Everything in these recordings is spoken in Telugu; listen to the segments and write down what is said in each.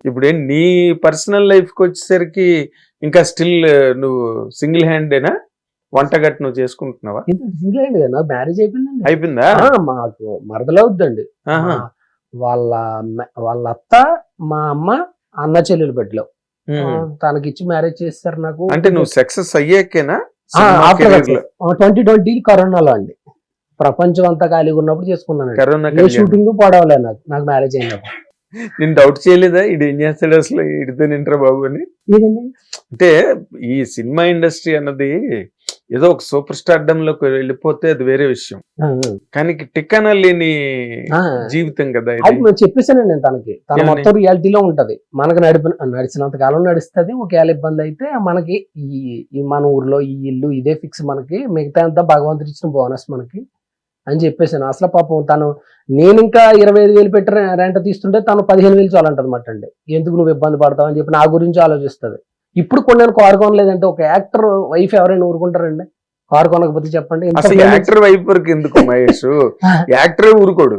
ఇప్పుడు నీ పర్సనల్ లైఫ్ కి వచ్చేసరికి ఇంకా స్టిల్ నువ్వు సింగిల్ హ్యాండేనా వంటగట్టు నువ్వు చేసుకుంటున్నావా? సింగిల్ హ్యాండ్ కదా, నాకు మ్యారేజ్ అయిపోయిందండి. అయిపోయిందా? మాకు మరదలవుద్దండి. వాళ్ళ అత్త మా అమ్మ అన్న చెల్లెలు బిడ్డలు తనకిచ్చి మ్యారేజ్ చేస్తారు నాకు. అంటే నువ్వు సక్సెస్ అయ్యాకేనా? 2020 కరోనాలో అండి, ప్రపంచం అంతా ఖాళీగా ఉన్నప్పుడు చేసుకున్నాను. షూటింగ్ పడవలే నాకు మ్యారేజ్ అయినప్పుడు. నేను డౌట్ చేయలేదా ఇది ఏం చేస్తాడు అసలు ఇడితే నింటరా బాబు అని? అంటే ఈ సినిమా ఇండస్ట్రీ అన్నది ఏదో ఒక సూపర్ స్టార్డమ్ లోకి వెళ్ళిపోతే అది వేరే విషయం, కానీ టికానా లేని జీవితం కదా ఇది. చెప్పేసానండి నేను తనకి, తన మొత్తం రియాలిటీలో ఉంటది. మనకు నడిచినంత కాలం నడుస్తుంది. ఒకవేళ ఇబ్బంది అయితే మనకి ఈ మన ఊర్లో ఈ ఇల్లు ఇదే ఫిక్స్, మనకి మిగతా అంతా భగవంతుడు ఇచ్చిన బోనస్ మనకి అని చెప్పేసాను. అసలు పాపం తను, నేను ఇంకా 25,000 పెట్టి రెంట తీస్తుంటే తను 15,000 చాలంటదన్నమాట అండి. ఎందుకు నువ్వు ఇబ్బంది పడతావు అని చెప్పి నా గురించి ఆలోచిస్తుంది. ఇప్పుడు కొన్నాను కారు కొనలేదంటే ఒక యాక్టర్ వైఫ్ ఎవరైనా ఊరుకుంటారండి? కారు కొనకపోతే చెప్పండి. యాక్టర్ వైఫ్ వరకు ఎందుకు మహేష్, యాక్టరే ఊరుకోడు,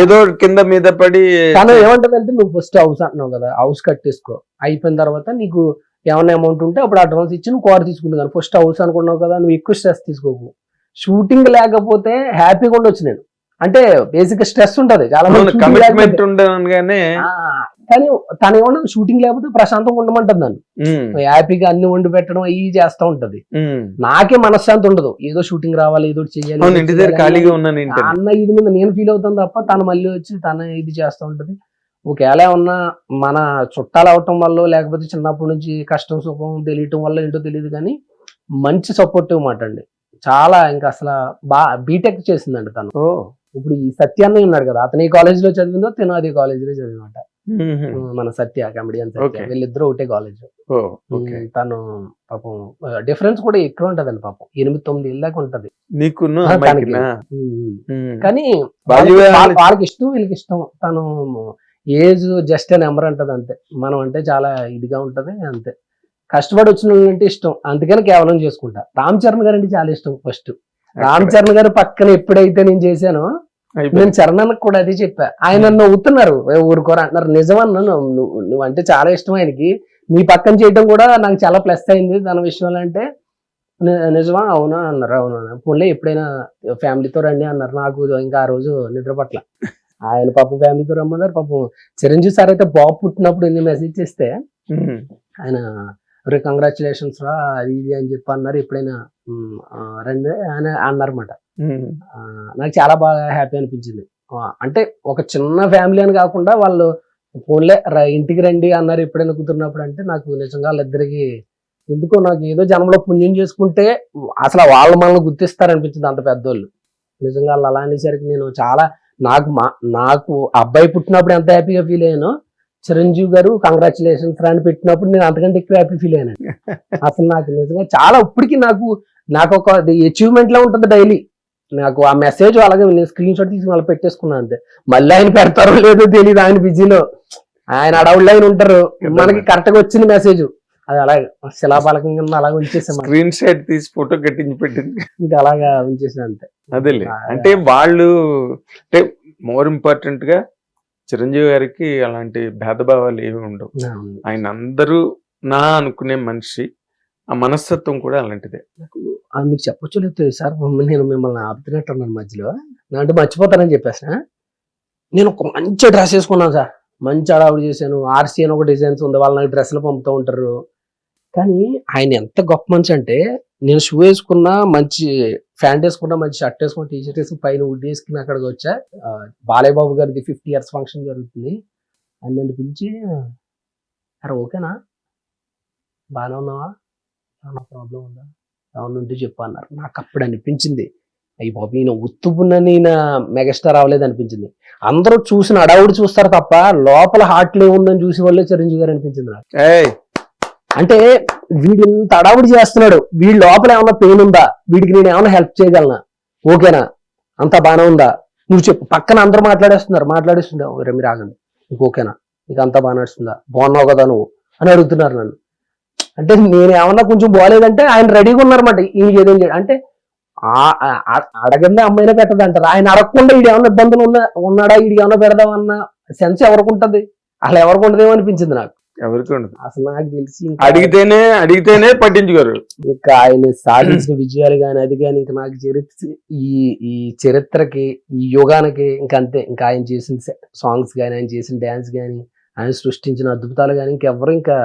ఏదో కింద మీద పడి. తను ఏమంటదంటే, నువ్వు ఫస్ట్ హౌస్ అంటున్నావు కదా, హౌస్ కట్టేసుకో, అయిపోయిన తర్వాత నీకు ఏమన్నా అమౌంట్ ఉంటే అప్పుడు అడ్వాన్స్ ఇచ్చి నువ్వు కారు తీసుకుంది. కానీ ఫస్ట్ హౌస్ అనుకున్నావు కదా, నువ్వు ఎక్కువ స్ట్రెస్ తీసుకోకు. షూటింగ్ లేకపోతే హ్యాపీగా ఉండొచ్చు నేను, అంటే బేసిక్ స్ట్రెస్ ఉంటది చాలా మంది, కానీ తను ఏమన్నా షూటింగ్ లేకపోతే ప్రశాంతంగా ఉండమంటది నన్ను. హ్యాపీగా అన్ని వండి పెట్టడం అవి చేస్తా ఉంటది. నాకే మనశ్శాంతి ఉండదు, ఏదో షూటింగ్ రావాలి ఏదో చెయ్యాలి అన్న ఇది మీద నేను ఫీల్ అవుతాను తప్ప తను మళ్ళీ వచ్చి తన ఇది చేస్తూ ఉంటది. ఒకవేళ ఏమన్నా మన చుట్టాలు అవటం వల్ల లేకపోతే చిన్నప్పటి నుంచి కష్టం సుఖం తెలియటం వల్ల ఏంటో తెలియదు, కానీ మంచి సపోర్టివ్ మాట అండి. చాలా ఇంకా అసలు బీటెక్ చేసిందండి తను. ఇప్పుడు ఈ సత్యాన్ని ఉన్నాడు కదా, అతను ఈ కాలేజ్ లో చదివిందో తిను అదే కాలేజ్ లో చదివినమాట. మన సత్య కమెడియన్ సత్య, వీళ్ళిద్దరూ ఒకటే కాలేజ్. తను పాపం డిఫరెన్స్ కూడా ఎక్కువ ఉంటదండి పాపం, 8-9 ఏళ్ళ దాకా ఉంటది నీకు. కానీ వాళ్ళకి ఇష్టం వీళ్ళకి ఇష్టం. తను ఏజ్ జస్ట్ నెంబర్ అంటది అంతే, మనం అంటే చాలా ఇదిగా ఉంటది అంతే. కష్టపడి వచ్చిన అంటే ఇష్టం, అందుకని కేవలం చేసుకుంటా. రామ్ చరణ్ గారు అంటే చాలా ఇష్టం. ఫస్ట్ రామ్ చరణ్ గారు పక్కన ఎప్పుడైతే నేను చేశానో, నేను చరణ్ అన్నకు కూడా అదే చెప్పా. ఆయన నవ్వుతున్నారు, ఊరుకోరా అంటున్నారు. నిజమన్నా, నువ్వు అంటే చాలా ఇష్టం ఆయనకి, నీ పక్కన చేయడం కూడా నాకు చాలా ప్లస్ అయింది తన విషయంలో అంటే. నిజమా? అవునా అన్నారు. అవునా పోన్లే ఎప్పుడైనా ఫ్యామిలీతో రండి అన్నారు. నాకు ఇంకా ఆ రోజు నిద్ర పట్ల. ఆయన పాపం ఫ్యామిలీతో రమ్మన్నారు. పాపం చిరంజీవి సార్ అయితే బాబు పుట్టినప్పుడు ఎన్ని మెసేజ్ చేస్తే ఆయన కంగ్రాచులేషన్స్ రా అది ఇది అని చెప్పి అన్నారు. ఎప్పుడైనా రండి అని అన్నారన్నమాట. నాకు చాలా బాగా హ్యాపీ అనిపించింది. అంటే ఒక చిన్న ఫ్యామిలీ అని కాకుండా వాళ్ళు ఫోన్లే ఇంటికి రండి అన్నారు ఎప్పుడైనా కుదిరినప్పుడు. అంటే నాకు నిజంగా వాళ్ళిద్దరికి ఎందుకో నాకు ఏదో జనంలో పుణ్యం చేసుకుంటే అసలు వాళ్ళు మనల్ని గుర్తిస్తారనిపించింది, అంత పెద్దోళ్ళు. నిజంగా వాళ్ళు అలా అనేసరికి నేను చాలా, నాకు అబ్బాయి పుట్టినప్పుడు ఎంత హ్యాపీగా ఫీల్ అయ్యానో, చిరంజీవి గారు కంగ్రాచులేషన్స్ అని పెట్టినప్పుడు నేను అంతకంటే ఎక్కువ హ్యాపీ ఫీల్ అయ్యాను. అసలు నాకు నిజంగా చాలా, ఇప్పటికీ నాకు ఒక అచీవ్మెంట్ లా ఉంటుంది డైలీ. నాకు ఆ మెసేజ్ అలాగే నేను స్క్రీన్ షాట్ తీసి మళ్ళీ పెట్టేసుకున్నాను అంతే. మళ్ళీ ఆయన పెడతారో లేదో తెలియదు, ఆయన బిజీలో ఆయన అడవుల్లో ఆయన ఉంటారు. మనకి కరెక్ట్ గా వచ్చింది మెసేజ్, అది అలాగే శిలాపాలకం కింద అలాగే ఉంచేసాం. స్క్రీన్ షాట్ తీసి ఫోటో కట్టించి పెట్టింది, ఇంకా అలాగా ఉంచేసాను అంతే. అదేలే, అంటే వాళ్ళు అంటే మోర్ ఇంపార్టెంట్ గా చిరంజీవి గారికి అలాంటి భేదభావాలు ఏమి ఉండవు. ఆయన అందరూ నా అనుకునే మనిషి, ఆ మనస్తత్వం కూడా అలాంటిదే. మీకు చెప్పొచ్చు లేదు సార్, నేను మిమ్మల్ని ఆపుతున్నట్టున్నాను మధ్యలో, అంటే మర్చిపోతానని చెప్పేసిన. నేను ఒక మంచి డ్రెస్ వేసుకున్నాను సార్, మంచి అడావుడు చేశాను. ఆర్సీ అని ఒక డిజైన్స్ ఉంది, వాళ్ళు నాకు డ్రెస్సులు పంపుతూ ఉంటారు. కానీ ఆయన ఎంత గొప్ప మనిషి అంటే, నేను షూ వేసుకున్నా, మంచి ప్యాంట్ వేసుకున్నా, మంచి షర్ట్ వేసుకున్నా, టీ షర్ట్ వేసుకుని పైన వుడ్ వేసుకుని అక్కడికి వచ్చా. బాలయ్య బాబు గారిది 50 years ఫంక్షన్ జరుగుతుంది. అని నన్ను పిలిచి, అరే ఓకేనా, బాగానే ఉన్నావా, ఏమన్నా ప్రాబ్లం ఉందా, ఏమన్నా ఉంటే చెప్పు అన్నారు. నాకు అప్పుడు అనిపించింది, అయ్యి బాబు ఈయన ఉత్తుపున్నని ఈయన మెగాస్టార్ అవ్వలేదు అనిపించింది. అందరూ చూసిన అడవుడు చూస్తారు తప్ప లోపల హార్ట్లో ఏముందని చూసి వాళ్ళే చిరంజీవి గారు అనిపించింది నాకు. అంటే వీడు ఇంత అడావుడి చేస్తున్నాడు, వీడి లోపల ఏమన్నా పెయిన్ ఉందా, వీడికి నేను ఏమైనా హెల్ప్ చేయగలనా, ఓకేనా, అంతా బాగానే ఉందా, నువ్వు చెప్పు. పక్కన అందరూ మాట్లాడిస్తుండే, మీరు ఆగండి, నీకు ఓకేనా, నీకు అంతా బాగా నడుస్తుందా, బాగున్నావు కదా నువ్వు అని అడుగుతున్నారు నన్ను. అంటే నేను ఏమన్నా కొంచెం బాగాలేదంటే ఆయన రెడీగా ఉన్నారన్నమాట, ఈయనకి ఏదేం చేయడం. అంటే అడగందే అమ్మాయినే పెట్టదు అంటారు, ఆయన అడగకుండా వీడు ఏమన్నా ఇబ్బందులు ఉన్నాడా, వీడికి ఏమన్నా పెడదామన్న సెన్స్ ఎవరికి ఉంటుంది? అసలు ఎవరికి ఉండదేమో అనిపించింది నాకు. ఎవరికి ఉండదు, అసలు నాకు తెలిసి అడిగితేనే పట్టించుకోరు. ఇంకా ఆయన సాధించిన విజయాలు కానీ అది కానీ ఇంకా నాకు ఈ చరిత్రకి ఈ యుగానికి ఇంకా అంతే. ఇంకా ఆయన చేసిన సాంగ్స్ కానీ ఆయన చేసిన డ్యాన్స్ కానీ ఆయన సృష్టించిన అద్భుతాలు కానీ ఇంకెవరు ఇంకా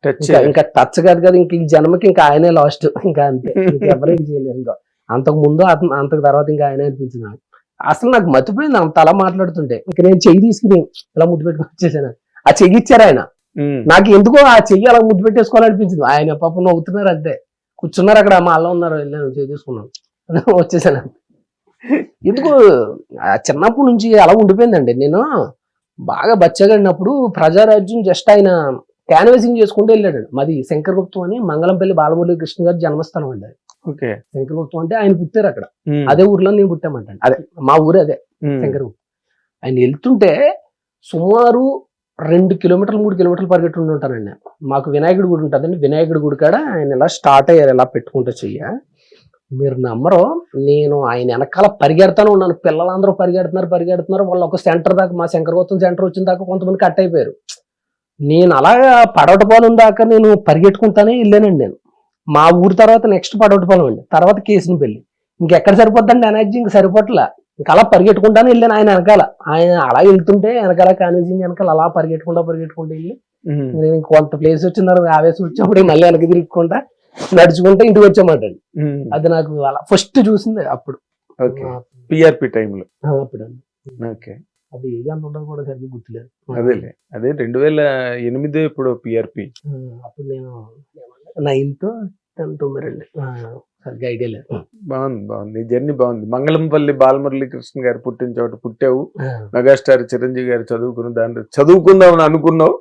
టచ్ కాదు కదా. ఇంక ఈ జన్మకి ఇంకా ఆయనే లాస్ట్, ఇంకా అంతే. ఇంకెవరు ఏం చేయలేరు. ఇంకా అంతకు ముందు అంతకు తర్వాత ఇంకా ఆయనే అనిపించింది నాకు. అసలు నాకు మర్చిపోయింది అంత అలా మాట్లాడుతుంటే. ఇంకా నేను చెయ్యి తీసుకుని ఇలా ముద్దు పెట్టుకుని వచ్చేసాను. ఆ చెయ్యి ఇచ్చారు ఆయన. నాకు ఎందుకో ఆ చెయ్యి అలా ముద్దు పెట్టేసుకోవాలనిపించింది. ఆయన పాపం నవ్వుతున్నారు అంతే, కూర్చున్నారు అక్కడ, మా అల్ల ఉన్నారు, వెళ్ళాను చెయ్యి తీసుకున్నాను వచ్చేసాను. ఎందుకు చిన్నప్పటి నుంచి అలా ఉండిపోయిందండి. నేను బాగా బచ్చగడినప్పుడు ప్రజారాజ్యం జస్ట్ ఆయన క్యాన్వాసింగ్ చేసుకుంటూ వెళ్ళాడు. మాది శంకరగుప్తం అని మంగళంపల్లి బాలమురళీ కృష్ణ గారి జన్మస్థానం అండి. శంకరగుప్తం అంటే ఆయన పుట్టారు అక్కడ. అదే ఊర్లో నేను పుట్టామంటాను. అదే మా ఊరే అదే శంకరగుప్తం. ఆయన వెళ్తుంటే సుమారు 2 కిలోమీటర్లు 3 కిలోమీటర్లు పరిగెట్టు ఉంటానండి. మాకు వినాయకుడి గుడి ఉంటుందండి. వినాయకుడి గుడి కాడ ఆయన ఇలా స్టార్ట్ అయ్యారు, ఇలా పెట్టుకుంటూ చెయ్య. మీరు నమ్మరు, నేను ఆయన వెనకాల పరిగెడతానే ఉన్నాను. పిల్లలందరూ పరిగెడుతున్నారు. వాళ్ళు ఒక సెంటర్ దాకా, మా శంకరగుప్తం సెంటర్ వచ్చిన దాకా కొంతమంది కట్ అయిపోయారు. నేను అలాగా పడవటపాలెం దాకా నేను పరిగెట్టుకుంటానే వెళ్ళానండి. నేను మా ఊరి తర్వాత నెక్స్ట్ పడవటపాలెం అండి, తర్వాత కేసునిపల్లి. ఇంకెక్కడ సరిపోద్దండి ఎనర్జీ, ఇంక సరిపోట్లా. ఇంకా అలా పరిగెట్టుకుంటానే వెళ్ళాను ఆయన వెనకాల. ఆయన అలా వెళ్తుంటే వెనకాల కానిజింగ్ వెనకాల అలా పరిగెట్టుకుంటా వెళ్ళి నేను కొంత ప్లేస్ వచ్చిన తర్వాత ఆవేశం వచ్చినప్పుడు మళ్ళీ వెనక్కి తిరుగుకుంటా నడుచుకుంటే ఇంటికి వచ్చామాట. అది నాకు అలా ఫస్ట్ చూసింది అప్పుడు పిఆర్పి టైంలో. అప్పుడు అది ఏది అంత ఉండదు కూడా సరిగ్గా గుర్తులేదు. అదే 2008 ఇప్పుడు పిఆర్పి. అప్పుడు నేను 9th 10th సరిగ్గా ఐడియా లేదు. బాగుంది జర్నీ బాగుంది. మంగళంపల్లి బాలమురళీ కృష్ణ గారు పుట్టిన చోట పుట్టావు. మెగాస్టార్ చిరంజీవి గారు దాంట్లో చదువుకుందామని అనుకున్నావు,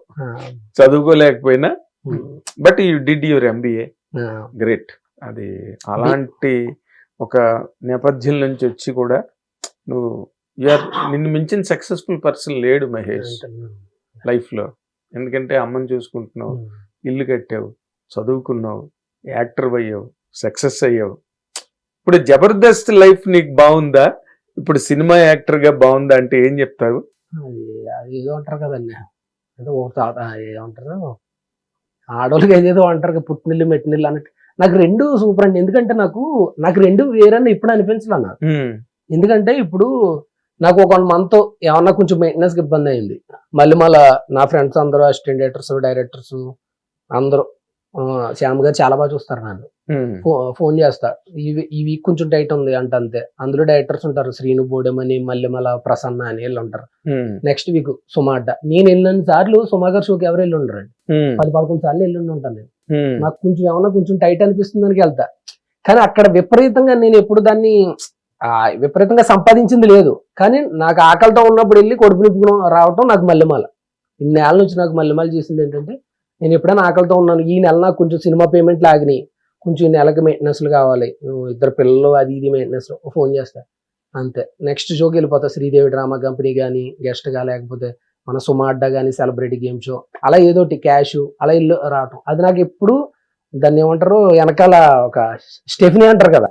చదువుకోలేకపోయినా. But you did your MBA. Great. అది అలాంటి ఒక నేపథ్యం నుంచి వచ్చి కూడా నువ్వు నిన్ను మించిన సక్సెస్ఫుల్ పర్సన్ లేడు మహేష్ లైఫ్ లో. ఎందుకంటే అమ్మని చూసుకుంటున్నావు, ఇల్లు కట్టావు, చదువుకున్నావు, యాక్టర్ అయ్యావు, సక్సెస్ అయ్యావు. ఇప్పుడు జబర్దస్త్ లైఫ్ నీకు బాగుందా? ఇప్పుడు సినిమా యాక్టర్ గా బాగుందా అంటే ఏం చెప్తావు? అది ఏదో అంటారు కదండి, ఏమంటారు ఆడోళ్ళకి ఏదేదో అంటారు, పుట్టినిల్లు మెట్టినిల్లు అన్నట్టు. నాకు 2 సూపర్ అండి. ఎందుకంటే నాకు 2 వేరని ఇప్పుడు అనిపించలే నాకు. ఎందుకంటే ఇప్పుడు నాకు 1 month ఏమన్నా కొంచెం మెయింటెనెన్స్ ఇబ్బంది అయింది. మళ్ళీ నా ఫ్రెండ్స్ అందరూ అసిస్టెంట్ డైరెక్టర్స్, డైరెక్టర్స్ అందరూ, శ్యామ్ గారు చాలా బాగా చూస్తారు నన్ను. ఫోన్ చేస్తా, ఈ వీక్ కొంచెం టైట్ ఉంది అంతే. అందులో డైరెక్టర్స్ ఉంటారు, శ్రీను బోడెమని, మల్లెమల ప్రసన్న అని వీళ్ళు ఉంటారు. నెక్స్ట్ వీక్ సుమా అడ్డ. నేను వెళ్ళిన సార్లు సుమా గారి షోకి ఎవరు వెళ్ళి ఉండరండి. 10-11 సార్లు వెళ్ళి ఉంటాను నేను. నాకు కొంచెం ఏమన్నా కొంచెం టైట్ అనిపిస్తుంది దానికి వెళ్తా. కానీ అక్కడ విపరీతంగా నేను ఎప్పుడు దాన్ని విపరీతంగా సంపాదించింది లేదు. కానీ నాకు ఆకలితో ఉన్నప్పుడు వెళ్ళి కొడుకు నిప్పుకుని రావటం నాకు మల్లెమాల. ఇన్నేళ్ళ నుంచి నాకు మల్లెమాల చేసింది ఏంటంటే, నేను ఎప్పుడైనా ఆకలితో ఉన్నాను, ఈ నెల నాకు కొంచెం సినిమా పేమెంట్లు ఆగినాయి, కొంచెం ఈ నెలకి మెయింటెనెన్స్లు కావాలి, 2 పిల్లలు అది ఇది మెయింటెనెన్స్, ఫోన్ చేస్తా అంతే. నెక్స్ట్ షోకి వెళ్ళిపోతా. శ్రీదేవి డ్రామా కంపెనీ కానీ గెస్ట్గా, లేకపోతే మన సుమా అడ్డా కానీ సెలబ్రిటీ గేమ్ షో, అలా ఏదోటి క్యాష్ అలా ఇల్లు రావటం. అది నాకు ఎప్పుడు దాన్ని ఏమంటారు వెనకాల ఒక స్టెఫినీ అంటారు కదా,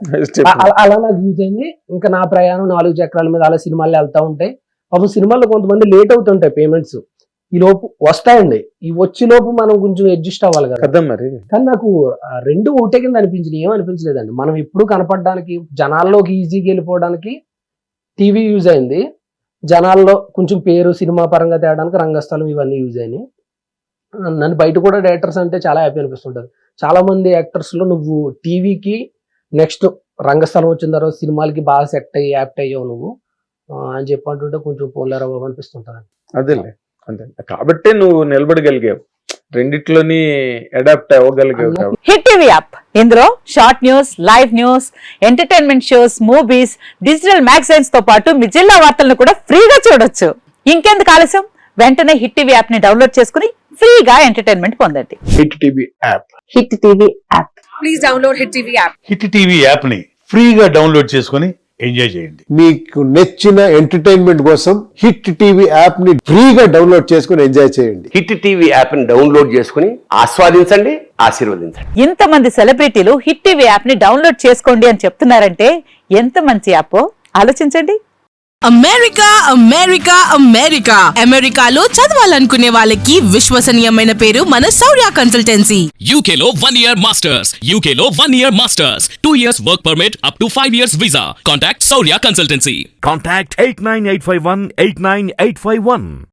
అలా నాకు యూజ్ అయింది. ఇంకా నా ప్రయాణం 4 చక్రాల మీద అలా సినిమాల్లో వెళ్తా ఉంటాయి. పాపం సినిమాల్లో కొంతమంది లేట్ అవుతుంటాయి పేమెంట్స్, ఈ లోపు వస్తాయండి. ఈ వచ్చే లోపు మనం కొంచెం అడ్జస్ట్ అవ్వాలి కదా మరి. కానీ నాకు 2 ఒకటే కింద అనిపించింది, ఏమనిపించలేదండి. మనం ఎప్పుడు కనపడడానికి, జనాల్లోకి ఈజీగా వెళ్ళిపోవడానికి టీవీ యూజ్ అయింది. జనాల్లో కొంచెం పేరు సినిమా పరంగా తేయడానికి రంగస్థలం ఇవన్నీ యూజ్ అయినాయి. నన్ను బయట కూడా డైరెక్టర్స్ అంటే చాలా హ్యాపీ అనిపిస్తుంటారు. చాలా మంది యాక్టర్స్ లో నువ్వు టీవీకి నెక్స్ట్ రంగస్థలం వచ్చిన తర్వాత సినిమాలకి బాగా సెట్ అయ్యి యాప్ట్ అయ్యావు నువ్వు అని చెప్పంటుంటే కొంచెం పోలేరా బాబు అనిపిస్తుంటారు. అదేలే, అంతే. కాబట్టి నువ్వు నిలబడగలిగావు, రెండిట్లోని అడాప్ట్ అవ్వగలిగావు. హిట్ టీవీ యాప్, ఇందులో short news, live news, entertainment shows, movies, digital magazines తో పాటు మీ జిల్లా వార్తలను కూడా ఫ్రీగా చూడొచ్చు. ఇంకెందుకు ఆలస్యం, వెంటనే హిట్ టీవీ యాప్ ని డౌన్లోడ్ చేసుకుని ఫ్రీగా ఎంటర్టైన్మెంట్ పొందండి. Hit TV app. Hit TV app. Please download hit TV app. Hit TV app ని ఫ్రీగా డౌన్లోడ్ చేసుకుని ఎంజాయ్ చేయండి. మీకు నచ్చిన ఎంటర్టైన్మెంట్ కోసం హిట్ టీవీ యాప్ ని ఫ్రీగా డౌన్లోడ్ చేసుకుని ఎంజాయ్ చేయండి. హిట్ టీవీ యాప్ ని డౌన్లోడ్ చేసుకుని ఆస్వాదించండి, ఆశీర్వదించండి. ఇంతమంది సెలబ్రిటీలు హిట్ టీవీ యాప్ ని డౌన్లోడ్ చేసుకోండి అని చెప్తున్నారంటే ఎంత మంచి యాప్ ఆలోచించండి. అమెరికా అమెరికా అమెరికా అమెరికాలో చదవాలనుకునే వాళ్ళకి విశ్వసనీయమైన పేరు మన శౌర్య కన్సల్టెన్సీ. UK లో 1 year masters. UK లో 1 year masters. 2 years work permit up to 5 years visa. Contact Saurya Consultancy. Contact 89851 89851.